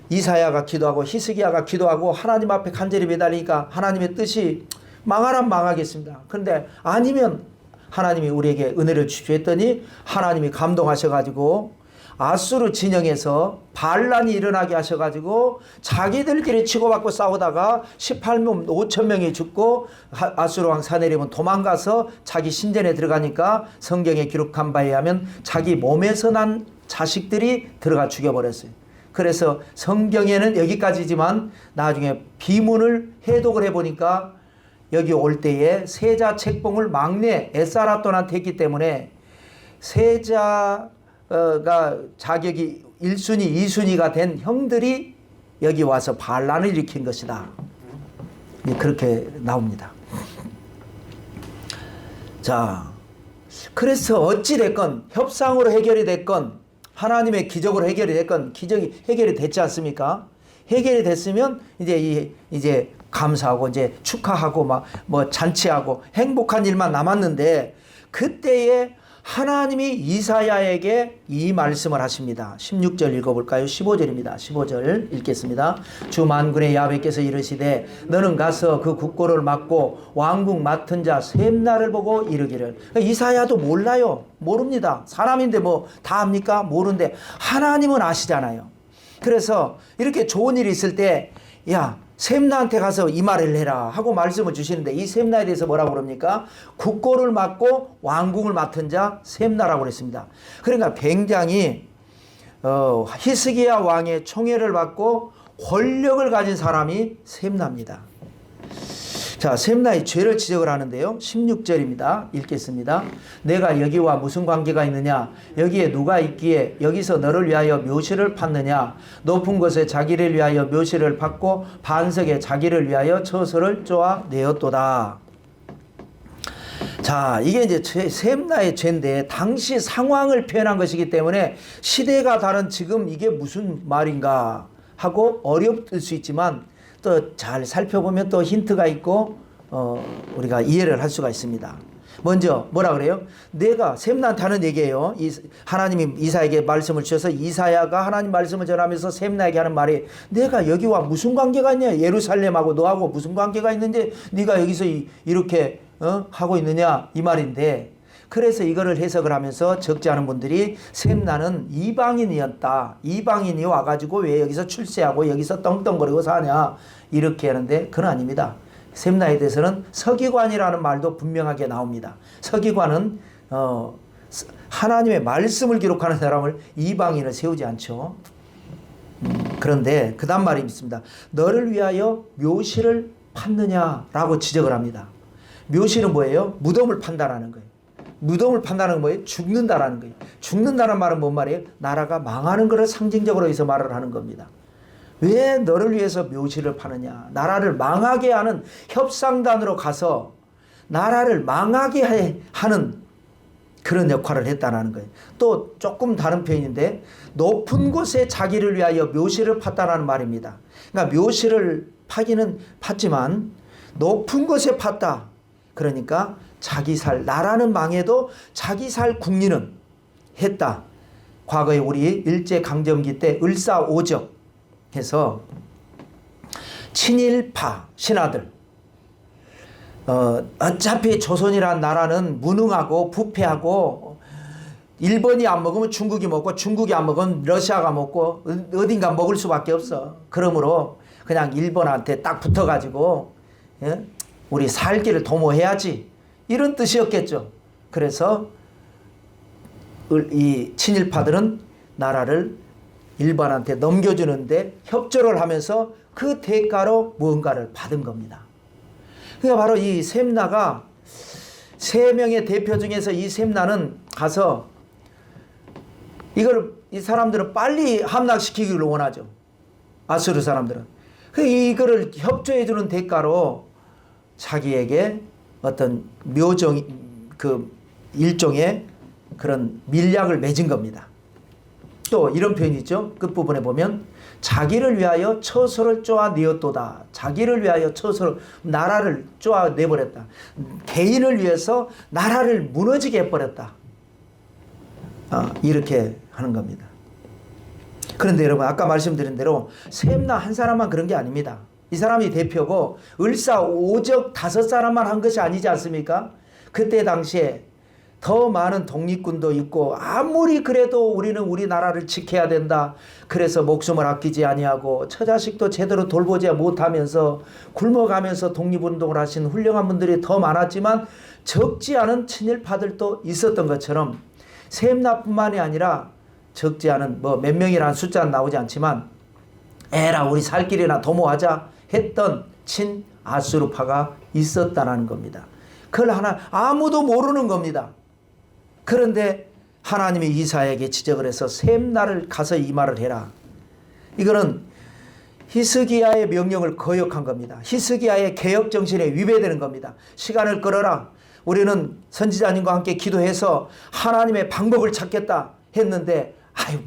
이사야가 기도하고 히스기야가 기도하고 하나님 앞에 간절히 매달리니까 하나님의 뜻이 망하란 망하겠습니다. 그런데 아니면 하나님이 우리에게 은혜를 주십시오 했더니 하나님이 감동하셔가지고 아수르 진영에서 반란이 일어나게 하셔가지고 자기들끼리 치고받고 싸우다가 18만 5천 명이 죽고 아수르 왕 사네립은 도망가서 자기 신전에 들어가니까 성경에 기록한 바에 의하면 자기 몸에서 난 자식들이 들어가 죽여버렸어요. 그래서 성경에는 여기까지지만 나중에 비문을 해독을 해보니까 여기 올 때에 세자 책봉을 막내 에사라돈한테 했기 때문에 세자가 자격이 1순위, 2순위가 된 형들이 여기 와서 반란을 일으킨 것이다. 그렇게 나옵니다. 자, 그래서 어찌됐건 협상으로 해결이 됐건 하나님의 기적으로 해결이 됐건 기적이 해결이 됐지 않습니까? 해결이 됐으면 이제 감사하고 이제 축하하고 뭐 잔치하고 행복한 일만 남았는데, 그때에 하나님이 이사야에게 이 말씀을 하십니다. 16절 읽어볼까요? 15절입니다. 15절 읽겠습니다. 주 만군의 야훼께서 이르시되 너는 가서 그 국고를 맡고 왕국 맡은 자 셈나를 보고 이르기를. 이사야도 몰라요. 모릅니다. 사람인데 뭐 다 압니까? 모르는데 하나님은 아시잖아요. 그래서 이렇게 좋은 일이 있을 때 야, 셈나한테 가서 이 말을 해라 하고 말씀을 주시는데, 이 셈나에 대해서 뭐라고 그럽니까? 국고를 맡고 왕궁을 맡은 자 셈나라고 그랬습니다. 그러니까 굉장히 히스기야 왕의 총애를 받고 권력을 가진 사람이 셈나입니다. 자, 셈나의 죄를 지적을 하는데요. 16절입니다. 읽겠습니다. 내가 여기와 무슨 관계가 있느냐? 여기에 누가 있기에 여기서 너를 위하여 묘실을 팠느냐? 높은 곳에 자기를 위하여 묘실을 팠고 반석에 자기를 위하여 처소를 쪼아 내었도다. 자, 이게 이제 셈나의 죄인데 당시 상황을 표현한 것이기 때문에 시대가 다른 지금 이게 무슨 말인가 하고 어렵을 수 있지만 또 잘 살펴보면 또 힌트가 있고 우리가 이해를 할 수가 있습니다. 먼저 뭐라 그래요? 내가 셈나한테 하는 얘기예요. 하나님이 이사야에게 말씀을 주셔서 이사야가 하나님 말씀을 전하면서 셈나에게 하는 말이, 내가 여기와 무슨 관계가 있냐? 예루살렘하고 너하고 무슨 관계가 있는데 네가 여기서 이렇게 하고 있느냐? 이 말인데, 그래서 이거를 해석을 하면서 적지 않은 분들이 샘나는 이방인이었다. 이방인이 와가지고 왜 여기서 출세하고 여기서 떵떵거리고 사냐. 이렇게 하는데 그건 아닙니다. 샘나에 대해서는 서기관이라는 말도 분명하게 나옵니다. 서기관은 하나님의 말씀을 기록하는 사람을 이방인을 세우지 않죠. 그런데 그 다음 말이 있습니다. 너를 위하여 묘실을 팠느냐라고 지적을 합니다. 묘실은 뭐예요? 무덤을 판다라는 거예요. 무덤을 판다는 건 뭐예요? 죽는다라는 거예요. 죽는다는 말은 뭔 말이에요? 나라가 망하는 것을 상징적으로 해서 말을 하는 겁니다. 왜 너를 위해서 묘실을 파느냐? 나라를 망하게 하는 협상단으로 가서 나라를 망하게 하는 그런 역할을 했다는 거예요. 또 조금 다른 표현인데 높은 곳에 자기를 위하여 묘실을 팠다는 말입니다. 그러니까 묘실을 파기는 팠지만 높은 곳에 팠다. 그러니까 자기 살, 나라는 망해도 자기 살 국리는 했다. 과거에 우리 일제강점기 때 을사오적 해서 친일파 신하들 어차피 조선이란 나라는 무능하고 부패하고 일본이 안 먹으면 중국이 먹고 중국이 안 먹으면 러시아가 먹고 어딘가 먹을 수밖에 없어. 그러므로 그냥 일본한테 딱 붙어가지고 우리 살기를 도모해야지 이런 뜻이었겠죠. 그래서 이 친일파들은 나라를 일본한테 넘겨주는데 협조를 하면서 그 대가로 무언가를 받은 겁니다. 그러니까 바로 이 셈나가 세 명의 대표 중에서 이 셈나는 가서 이 사람들은 빨리 함락시키기를 원하죠. 아수르 사람들은. 이거를 협조해주는 대가로 자기에게 어떤 일종의 그런 밀약을 맺은 겁니다. 또 이런 표현이 있죠. 끝부분에 보면 자기를 위하여 처소를 쪼아내었도다. 자기를 위하여 처소를, 나라를 쪼아내버렸다. 개인을 위해서 나라를 무너지게 해버렸다. 이렇게 하는 겁니다. 그런데 여러분 아까 말씀드린 대로 셈나 한 사람만 그런 게 아닙니다. 이 사람이 대표고 을사오적 5사람만 한 것이 아니지 않습니까? 그때 당시에 더 많은 독립군도 있고 아무리 그래도 우리는 우리나라를 지켜야 된다. 그래서 목숨을 아끼지 아니하고 처자식도 제대로 돌보지 못하면서 굶어가면서 독립운동을 하신 훌륭한 분들이 더 많았지만 적지 않은 친일파들도 있었던 것처럼 셈나뿐만이 아니라 적지 않은 몇 명이라는 숫자는 나오지 않지만 에라 우리 살 길이나 도모하자 했던 친아수르파가 있었다는 겁니다. 그걸 아무도 모르는 겁니다. 그런데 하나님이 이사야에게 지적을 해서 셈나를 가서 이 말을 해라. 이거는 히스기야의 명령을 거역한 겁니다. 히스기야의 개혁 정신에 위배되는 겁니다. 시간을 끌어라. 우리는 선지자님과 함께 기도해서 하나님의 방법을 찾겠다 했는데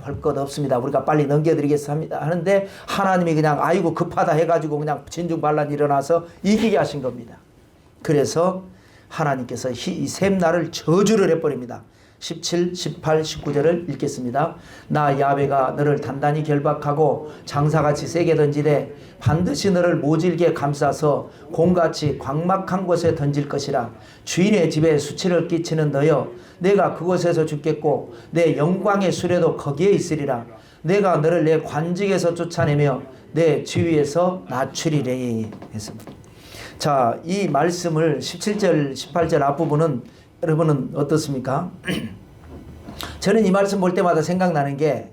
볼 것 없습니다. 우리가 빨리 넘겨드리겠습니다 하는데 하나님이 그냥 아이고 급하다 해가지고 그냥 진중반란 일어나서 이기게 하신 겁니다. 그래서 하나님께서 이 셈나를 저주를 해버립니다. 17, 18, 19절을 읽겠습니다. 나 야훼가 너를 단단히 결박하고 장사같이 세게 던지되 반드시 너를 모질게 감싸서 공같이 광막한 곳에 던질 것이라. 주인의 집에 수치를 끼치는 너여 내가 그곳에서 죽겠고 내 영광의 수레도 거기에 있으리라. 내가 너를 내 관직에서 쫓아내며 내 지위에서 낮추리래 했습니다. 자, 이 말씀을 17절 18절 앞부분은 여러분은 어떻습니까? 저는 이 말씀 볼 때마다 생각나는 게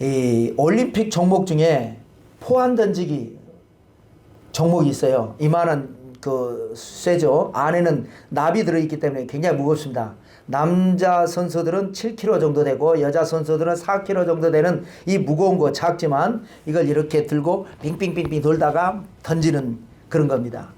이 올림픽 종목 중에 포환 던지기 종목이 있어요. 이만한 그 쇠죠. 안에는 납이 들어있기 때문에 굉장히 무겁습니다. 남자 선수들은 7kg 정도 되고 여자 선수들은 4kg 정도 되는 이 무거운 거 작지만 이걸 이렇게 들고 빙빙빙빙 돌다가 던지는 그런 겁니다.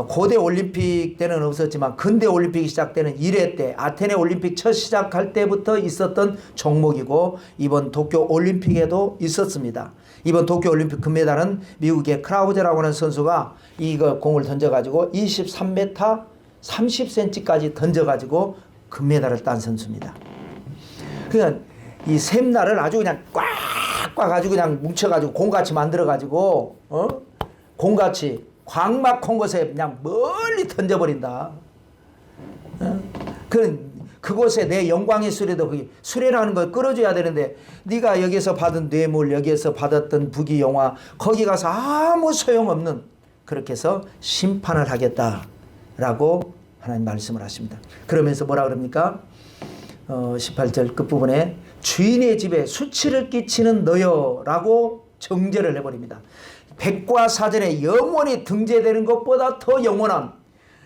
고대 올림픽 때는 없었지만 근대 올림픽이 시작되는 1회 때 아테네 올림픽 첫 시작할 때부터 있었던 종목이고 이번 도쿄 올림픽에도 있었습니다. 이번 도쿄 올림픽 금메달은 미국의 크라우제라고 하는 선수가 이거 공을 던져가지고 23m 30cm까지 던져가지고 금메달을 딴 선수입니다. 그러니까 이 셈나를 아주 그냥 꽉꽉 가지고 그냥 뭉쳐가지고 공같이 만들어가지고 공같이 광막한 곳에 그냥 멀리 던져버린다. 그런 그곳에 내 영광의 수레도 거기 수레라는 걸 끌어줘야 되는데 네가 여기서 받은 뇌물 여기에서 받았던 부귀영화 거기 가서 아무 소용없는 그렇게 해서 심판을 하겠다라고 하나님 말씀을 하십니다. 그러면서 뭐라 그럽니까? 18절 끝부분에 주인의 집에 수치를 끼치는 너여라고 정죄를 해버립니다. 백과 사전에 영원히 등재되는 것보다 더 영원한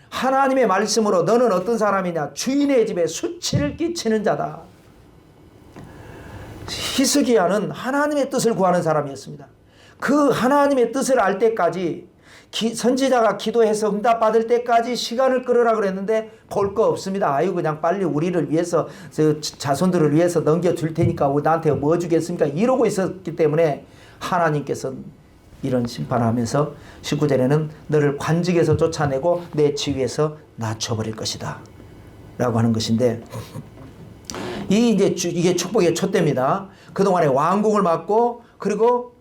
하나님의 말씀으로 너는 어떤 사람이냐? 주인의 집에 수치를 끼치는 자다. 히스기야는 하나님의 뜻을 구하는 사람이었습니다. 그 하나님의 뜻을 알 때까지 선지자가 기도해서 응답받을 때까지 시간을 끌으라 그랬는데 볼 거 없습니다. 아유 그냥 빨리 우리를 위해서 자손들을 위해서 넘겨줄 테니까 나한테 뭐 주겠습니까? 이러고 있었기 때문에 하나님께서 이런 심판을 하면서 19절에는 너를 관직에서 쫓아내고 내 지위에서 낮춰버릴 것이다 라고 하는 것인데 이게 축복의 촛대입니다. 그동안에 왕궁을 맡고 그리고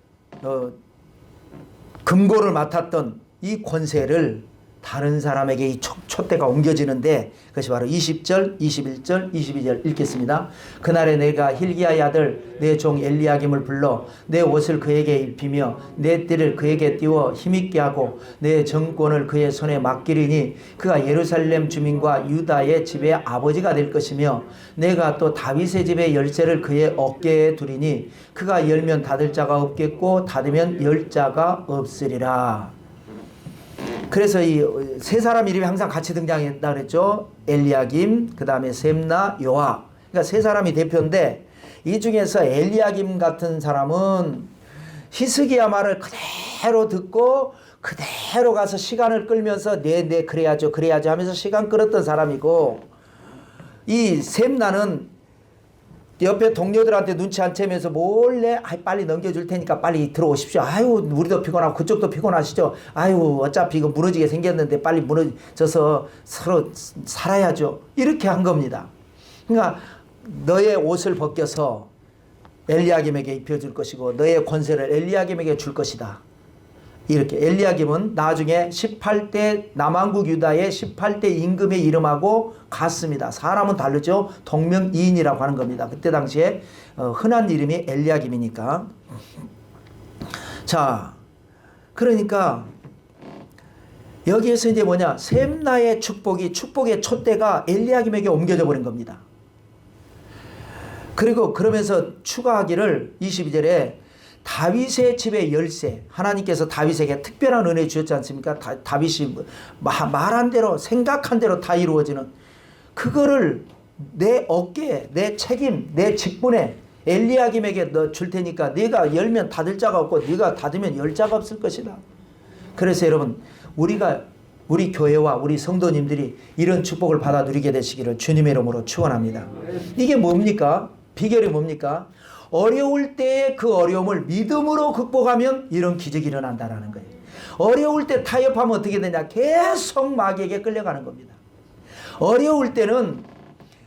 금고를 맡았던 이 권세를 다른 사람에게 이 촛대가 옮겨지는데 그것이 바로 20절, 21절, 22절 읽겠습니다. 그날에 내가 힐기야의 아들 내 종 엘리야김을 불러 내 옷을 그에게 입히며 내 띠를 그에게 띄워 힘있게 하고 내 정권을 그의 손에 맡기리니 그가 예루살렘 주민과 유다의 집의 아버지가 될 것이며 내가 또 다윗의 집의 열쇠를 그의 어깨에 두리니 그가 열면 닫을 자가 없겠고 닫으면 열 자가 없으리라. 그래서 이 세 사람 이름이 항상 같이 등장했다 그랬죠. 엘리야김, 그 다음에 셈나, 요아. 그러니까 세 사람이 대표인데 이 중에서 엘리야김 같은 사람은 히스기야 말을 그대로 듣고 그대로 가서 시간을 끌면서 네 그래야죠 하면서 시간 끌었던 사람이고 이 셈나는 옆에 동료들한테 눈치 안 채면서 몰래 빨리 넘겨줄 테니까 빨리 들어오십시오. 아유 우리도 피곤하고 그쪽도 피곤하시죠. 아유 어차피 이거 무너지게 생겼는데 빨리 무너져서 서로 살아야죠. 이렇게 한 겁니다. 그러니까 너의 옷을 벗겨서 엘리야김에게 입혀줄 것이고 너의 권세를 엘리야김에게 줄 것이다. 이렇게 엘리야김은 나중에 18대 남왕국 유다의 18대 임금의 이름하고 같습니다. 사람은 다르죠. 동명이인이라고 하는 겁니다. 그때 당시에 흔한 이름이 엘리야김이니까. 자, 그러니까 여기에서 이제 뭐냐? 셈나의 축복의 촛대가 엘리야김에게 옮겨져 버린 겁니다. 그리고 그러면서 추가하기를 22절에 다윗의 집의 열쇠, 하나님께서 다윗에게 특별한 은혜 주셨지 않습니까? 다윗이 말한 대로 생각한 대로 다 이루어지는 그거를 내 어깨에 내 책임 내 직분에 엘리야김에게 너 줄 테니까 네가 열면 닫을 자가 없고 네가 닫으면 열 자가 없을 것이다. 그래서 여러분 우리 교회와 우리 성도님들이 이런 축복을 받아 누리게 되시기를 주님의 이름으로 축원합니다. 이게 뭡니까? 비결이 뭡니까? 어려울 때의 그 어려움을 믿음으로 극복하면 이런 기적이 일어난다는 거예요. 어려울 때 타협하면 어떻게 되냐? 계속 마귀에게 끌려가는 겁니다. 어려울 때는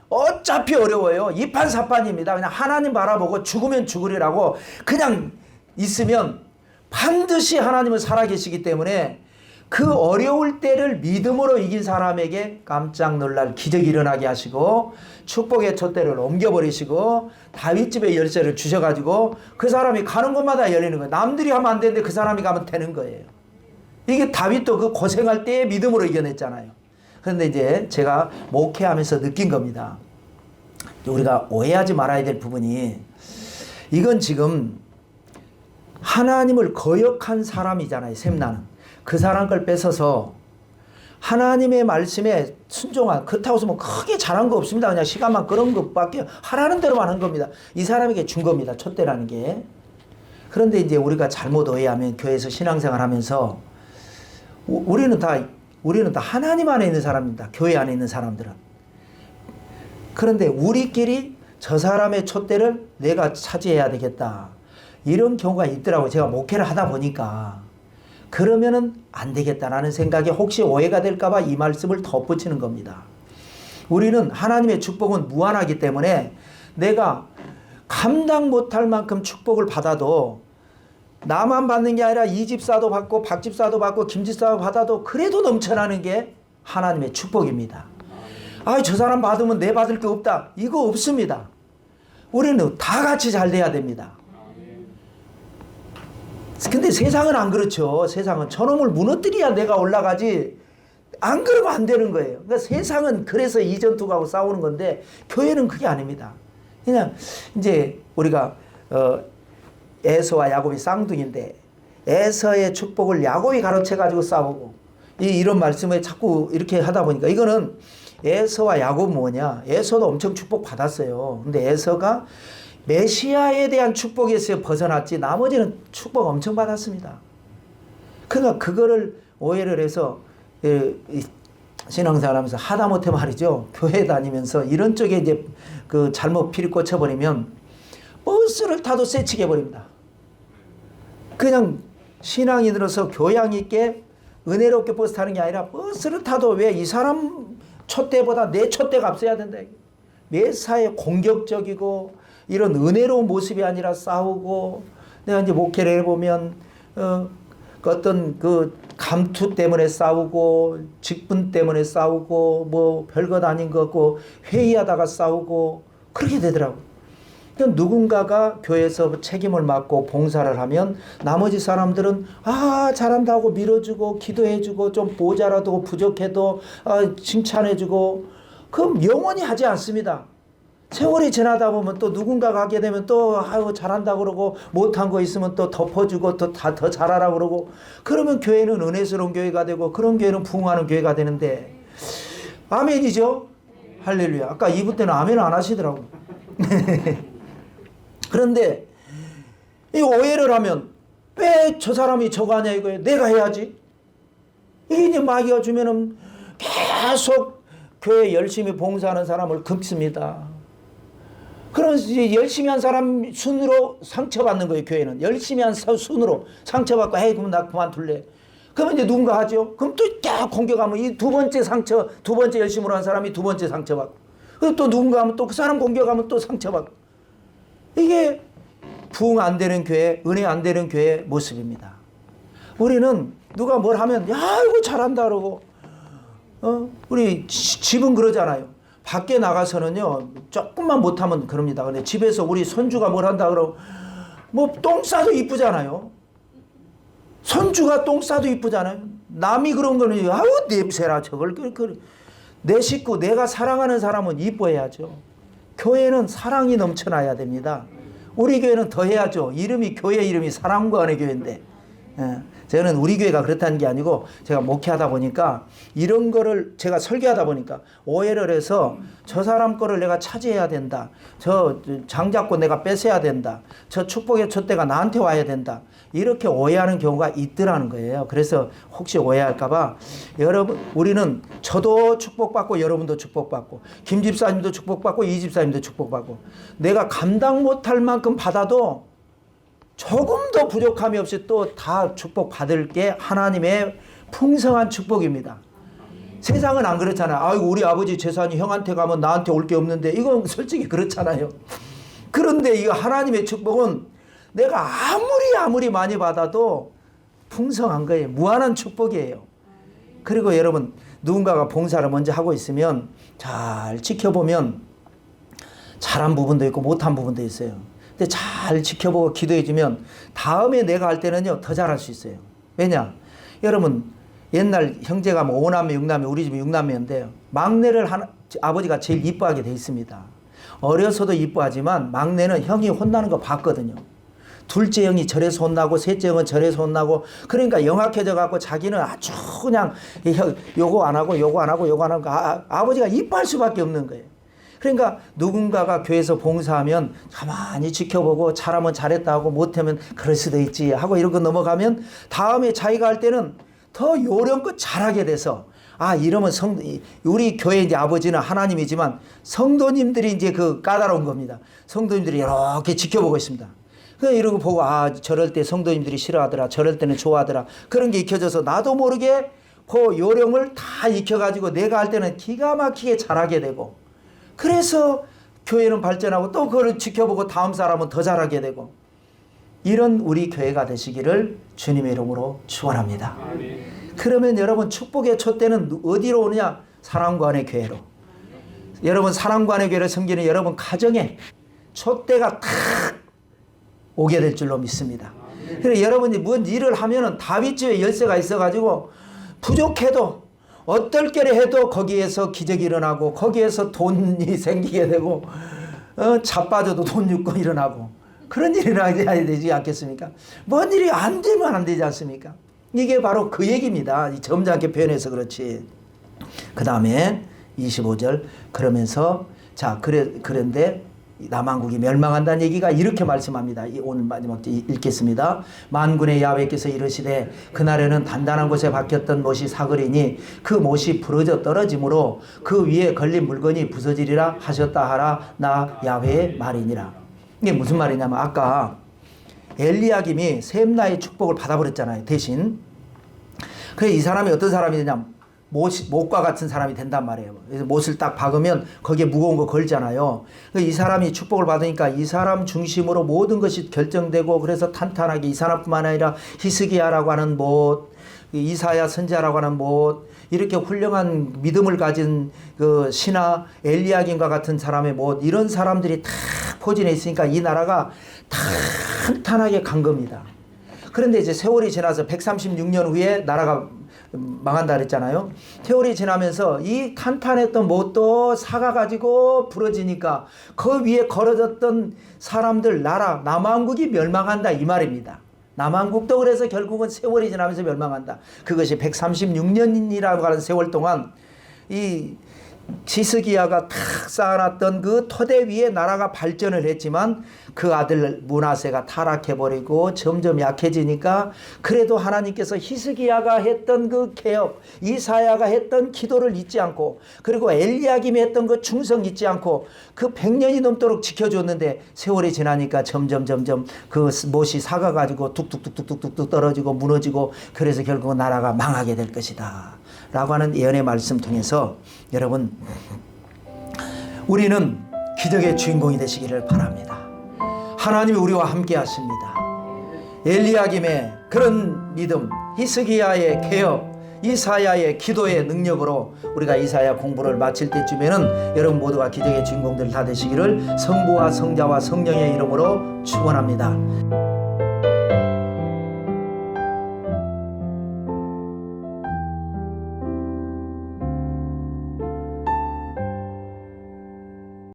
어차피 어려워요. 이판사판입니다. 그냥 하나님 바라보고 죽으면 죽으리라고 그냥 있으면 반드시 하나님은 살아계시기 때문에 그 어려울 때를 믿음으로 이긴 사람에게 깜짝 놀랄 기적이 일어나게 하시고 축복의 촛대를 옮겨버리시고 다윗집의 열쇠를 주셔가지고 그 사람이 가는 곳마다 열리는 거예요. 남들이 하면 안 되는데 그 사람이 가면 되는 거예요. 이게 다윗도 그 고생할 때에 믿음으로 이겨냈잖아요. 그런데 이제 제가 목회하면서 느낀 겁니다. 우리가 오해하지 말아야 될 부분이 이건 지금 하나님을 거역한 사람이잖아요. 셈나는. 그 사람 걸 뺏어서 하나님의 말씀에 순종한 그렇다고 해서 뭐 크게 잘한 거 없습니다. 그냥 시간만 끌은 것밖에 하라는 대로만 한 겁니다. 이 사람에게 준 겁니다. 촛대라는 게. 그런데 이제 우리가 잘못 오해하면 교회에서 신앙생활 하면서 우리는 다 하나님 안에 있는 사람입니다. 교회 안에 있는 사람들은. 그런데 우리끼리 저 사람의 촛대를 내가 차지해야 되겠다. 이런 경우가 있더라고요. 제가 목회를 하다 보니까. 그러면은 안 되겠다라는 생각에 혹시 오해가 될까봐 이 말씀을 덧붙이는 겁니다. 우리는 하나님의 축복은 무한하기 때문에 내가 감당 못할 만큼 축복을 받아도 나만 받는 게 아니라 이 집사도 받고 박 집사도 받고 김 집사도 받아도 그래도 넘쳐나는 게 하나님의 축복입니다. 아, 저 사람 받으면 내 받을 게 없다. 이거 없습니다. 우리는 다 같이 잘 돼야 됩니다. 근데 세상은 안 그렇죠. 세상은 저놈을 무너뜨려야 내가 올라가지. 안 그러면 안 되는 거예요. 그러니까 세상은 그래서 이전투하고 싸우는 건데 교회는 그게 아닙니다. 그냥 이제 우리가 에서와 야곱이 쌍둥이인데 에서의 축복을 야곱이 가로채 가지고 싸우고 이런 말씀을 자꾸 이렇게 하다 보니까 이거는 에서와 야곱은 뭐냐? 에서도 엄청 축복 받았어요. 근데 에서가 메시아에 대한 축복에서 벗어났지 나머지는 축복 엄청 받았습니다. 그러니까 그거를 오해를 해서 신앙생활하면서 하다못해 말이죠. 교회 다니면서 이런 쪽에 이제 그 잘못 피를 꽂혀버리면 버스를 타도 쎄치게 버립니다. 그냥 신앙이 들어서 교양 있게 은혜롭게 버스 타는 게 아니라 버스를 타도 왜 이 사람 촛대보다 내 촛대가 앞서야 된다. 매사에 공격적이고 이런 은혜로운 모습이 아니라 싸우고 내가 이제 목회를 해보면 어떤 그 감투 때문에 싸우고 직분 때문에 싸우고 뭐 별것 아닌 것 같고 회의하다가 싸우고 그렇게 되더라고요. 누군가가 교회에서 책임을 맡고 봉사를 하면 나머지 사람들은 아 잘한다고 밀어주고 기도해주고 좀 모자라도 부족해도 칭찬해주고 그럼 영원히 하지 않습니다. 세월이 지나다 보면 또 누군가가 하게 되면 또 아유 잘한다 그러고 못한 거 있으면 또 덮어주고 또 더 잘하라 그러고 그러면 교회는 은혜스러운 교회가 되고 그런 교회는 부흥하는 교회가 되는데 아멘이죠? 할렐루야. 아까 2부 때는 아멘 안 하시더라고. 그런데 이 오해를 하면 왜 저 사람이 저거 하냐 이거예요. 내가 해야지. 이게 이제 마귀가 주면은 계속 교회 열심히 봉사하는 사람을 긁습니다. 그러면서 이제 열심히 한 사람 순으로 상처받는 거예요. 교회는 열심히 한 순으로 상처받고 에이 그럼 나 그만둘래. 그러면 이제 누군가 하죠. 그럼 또 공격하면 이 두 번째 상처, 두 번째 열심으로 한 사람이 두 번째 상처받고 그리고 또 누군가 하면 또 그 사람 공격하면 또 상처받고 이게 부흥 안 되는 교회, 은혜 안 되는 교회의 모습입니다. 우리는 누가 뭘 하면 야 이거 잘한다 그러고 우리 집은 그러잖아요. 밖에 나가서는요 조금만 못하면 그럽니다. 근데 집에서 우리 손주가 뭘 한다 그러고 뭐 똥 싸도 이쁘잖아요. 손주가 똥 싸도 이쁘잖아요. 남이 그런 거는 아우 냄새라 저걸 내 식구 내가 사랑하는 사람은 이뻐해야죠. 교회는 사랑이 넘쳐나야 됩니다. 우리 교회는 더 해야죠. 이름이 교회 이름이 사랑과 은혜 교회인데 저는 우리 교회가 그렇다는 게 아니고 제가 목회하다 보니까 이런 거를 제가 설교하다 보니까 오해를 해서 저 사람 거를 내가 차지해야 된다. 저 장잡고 내가 뺏어야 된다. 저 축복의 촛대가 나한테 와야 된다. 이렇게 오해하는 경우가 있더라는 거예요. 그래서 혹시 오해할까 봐 여러분 우리는 저도 축복받고 여러분도 축복받고 김 집사님도 축복받고 이 집사님도 축복받고 내가 감당 못할 만큼 받아도 조금도 부족함이 없이 또 다 축복받을 게 하나님의 풍성한 축복입니다. 세상은 안 그렇잖아요. 아이고 우리 아버지 재산이 형한테 가면 나한테 올 게 없는데 이건 솔직히 그렇잖아요. 그런데 이 하나님의 축복은 내가 아무리 많이 받아도 풍성한 거예요. 무한한 축복이에요. 그리고 여러분 누군가가 봉사를 먼저 하고 있으면 잘 지켜보면 잘한 부분도 있고 못한 부분도 있어요. 근데 잘 지켜보고 기도해주면 다음에 내가 할 때는요 더 잘할 수 있어요. 왜냐? 여러분 옛날 형제가 뭐 5남매 6남매 우리 집이 6남매인데요. 막내를 아버지가 제일 이뻐하게 돼 있습니다. 어려서도 이뻐하지만 막내는 형이 혼나는 거 봤거든요. 둘째 형이 저래서 혼나고 셋째 형은 저래서 혼나고 그러니까 영악해져 갖고 자기는 아주 그냥 요거 안 하고 요거 안 하고 요거 안 하고 아버지가 이뻐할 수밖에 없는 거예요. 그러니까 누군가가 교회에서 봉사하면 가만히 지켜보고 잘하면 잘했다 하고 못하면 그럴 수도 있지 하고 이러고 넘어가면 다음에 자기가 할 때는 더 요령껏 잘하게 돼서 이러면 우리 교회 이제 아버지는 하나님이지만 성도님들이 이제 그 까다로운 겁니다. 성도님들이 이렇게 지켜보고 있습니다. 그냥 이러고 보고 저럴 때 성도님들이 싫어하더라. 저럴 때는 좋아하더라. 그런 게 익혀져서 나도 모르게 그 요령을 다 익혀가지고 내가 할 때는 기가 막히게 잘하게 되고 그래서 교회는 발전하고 또 그걸 지켜보고 다음 사람은 더 잘하게 되고 이런 우리 교회가 되시기를 주님의 이름으로 축원합니다. 그러면 여러분 축복의 촛대는 어디로 오느냐? 사랑과 은혜 교회로. 여러분 사랑관의 교회를 섬기는 여러분 가정에 촛대가 탁 오게 될 줄로 믿습니다. 그래서 여러분이 뭔 일을 하면은 다윗집에 열쇠가 있어가지고 부족해도 어떨 결에 해도 거기에서 기적이 일어나고 거기에서 돈이 생기게 되고 자빠져도 돈 줍고 일어나고 그런 일이 일어나야 되지 않겠습니까? 뭔 일이 안 되면 안 되지 않습니까? 이게 바로 그 얘기입니다. 점잖게 표현해서 그렇지. 그 다음에 25절 그러면서 자 그런데 남한국이 멸망한다는 얘기가 이렇게 말씀합니다. 오늘 마지막 읽겠습니다. 만군의 야훼께서 이르시되 그날에는 단단한 곳에 박혔던 못이 사그리니 그 못이 부러져 떨어지므로 그 위에 걸린 물건이 부서지리라 하셨다 하라 나 야훼의 말이니라. 이게 무슨 말이냐면 아까 엘리야김이 셈나의 축복을 받아버렸잖아요. 대신 그래서 이 사람이 어떤 사람이 되냐, 못과 같은 사람이 된단 말이에요. 그래서 못을 딱 박으면 거기에 무거운 거 걸잖아요. 이 사람이 축복을 받으니까 이 사람 중심으로 모든 것이 결정되고 그래서 탄탄하게 이 사람뿐만 아니라 히스기야라고 하는 못, 이사야 선지자라고 하는 못, 이렇게 훌륭한 믿음을 가진 그 신하 엘리야김과 같은 사람의 못, 이런 사람들이 다 포진해 있으니까 이 나라가 탄탄하게 간 겁니다. 그런데 이제 세월이 지나서 136년 후에 나라가 망한다 그랬잖아요. 세월이 지나면서 이 탄탄했던 못도 사가가지고 부러지니까 그 위에 걸어졌던 사람들 나라 남한국이 멸망한다 이 말입니다. 남한국도 그래서 결국은 세월이 지나면서 멸망한다. 그것이 136년이라고 하는 세월 동안 이 히스기야가 탁 쌓아놨던 그 토대 위에 나라가 발전을 했지만 그 아들 므낫세가 타락해버리고 점점 약해지니까 그래도 하나님께서 히스기야가 했던 그 개혁, 이사야가 했던 기도를 잊지 않고 그리고 엘리야김이 했던 그 충성 잊지 않고 그 100년이 넘도록 지켜줬는데 세월이 지나니까 점점 그 못이 사가가지고 뚝뚝뚝뚝뚝뚝 떨어지고 무너지고 그래서 결국은 나라가 망하게 될 것이다 라고 하는 예언의 말씀 통해서 여러분 우리는 기적의 주인공이 되시기를 바랍니다. 하나님이 우리와 함께 하십니다. 엘리야김의 그런 믿음, 히스기야의 개혁, 이사야의 기도의 능력으로 우리가 이사야 공부를 마칠 때쯤에는 여러분 모두가 기적의 주인공들 다 되시기를 성부와 성자와 성령의 이름으로 축원합니다.